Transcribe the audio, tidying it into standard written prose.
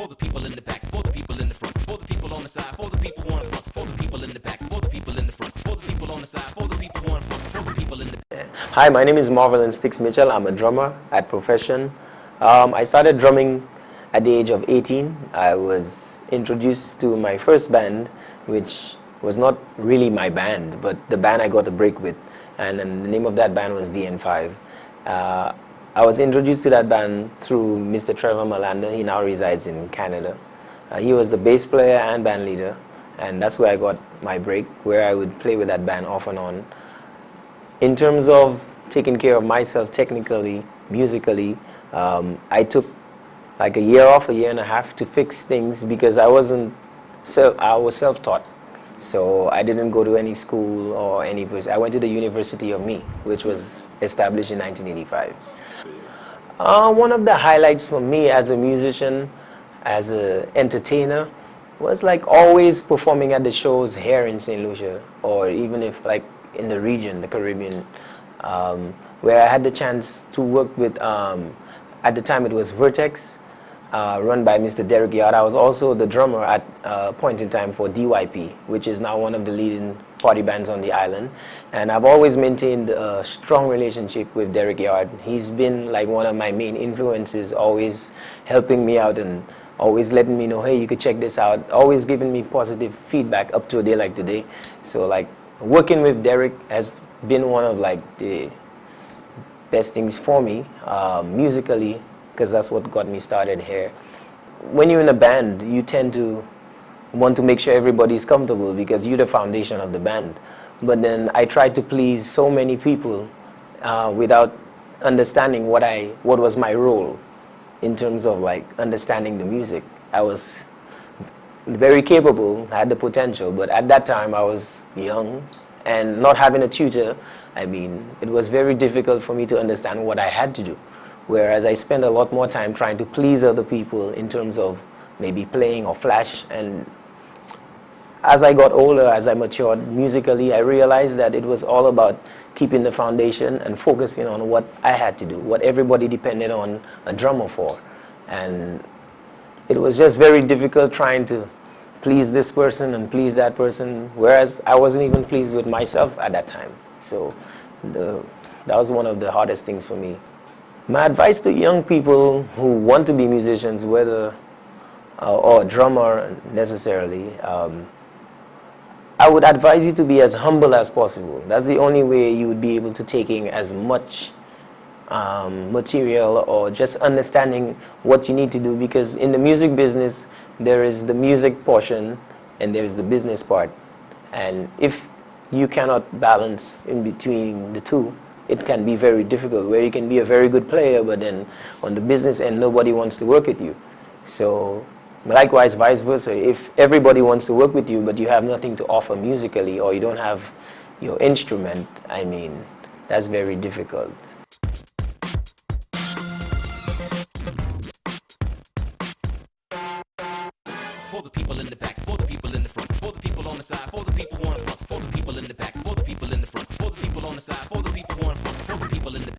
for the people in the back, for the people in the front, for the people on the side, for the people who are in front, for the people in the back, for the people in the front, for the people on the side, for the people who are in front, for the people in the back. Hi, my name is Marvelon Stixx. I'm a drummer at profession. I started drumming at the age of 18. I was introduced to my first band, which was not really my band, but the band I got a break with. And then the name of that band was DN5. I was introduced to that band through Mr. Trevor Malander. He now resides in Canada. He was the bass player and band leader, and that's where I got my break, where I would play with that band off and on. In terms of taking care of myself technically, musically, I took like a year off, a year and a half to fix things because I was self-taught. So I didn't go to any school or any university. I went to the University of Me, which was established in 1985. One of the highlights for me as a musician, as an entertainer, was like always performing at the shows here in St. Lucia, or even if like in the region, the Caribbean, where I had the chance to work with, at the time it was Vertex, run by Mr. Derek Yard. I was also the drummer at a point in time for DYP, which is now one of the leading party bands on the island. And I've always maintained a strong relationship with Derek Yard. He's been like one of my main influences, always helping me out and always letting me know, hey, you could check this out, always giving me positive feedback up to a day like today. So like working with Derek has been one of like the best things for me musically, because that's what got me started here. When you're in a band, you tend to want to make sure everybody's comfortable because you're the foundation of the band. But then I tried to please so many people without understanding what was my role in terms of like understanding the music. I was very capable, I had the potential, but at that time I was young and not having a tutor, I mean, it was very difficult for me to understand what I had to do. Whereas I spent a lot more time trying to please other people in terms of maybe playing or flash. And as I got older, as I matured musically, I realized that it was all about keeping the foundation and focusing on what I had to do, what everybody depended on a drummer for. And it was just very difficult trying to please this person and please that person, whereas I wasn't even pleased with myself at that time. So that was one of the hardest things for me. My advice to young people who want to be musicians, whether or a drummer necessarily, I would advise you to be as humble as possible. That's the only way you would be able to take in as much material or just understanding what you need to do, because in the music business there is the music portion and there is the business part, and if you cannot balance in between the two, it can be very difficult, where you can be a very good player, but then on the business end, nobody wants to work with you. So likewise, vice versa. If everybody wants to work with you, but you have nothing to offer musically, or you don't have your instrument, I mean, that's very difficult. For the people in the back, for the people in the front, for the people on the side, for the people who are in front, for the people in the back, for the people in the front, for the people on the side, for the people who are in front, for the people in the back.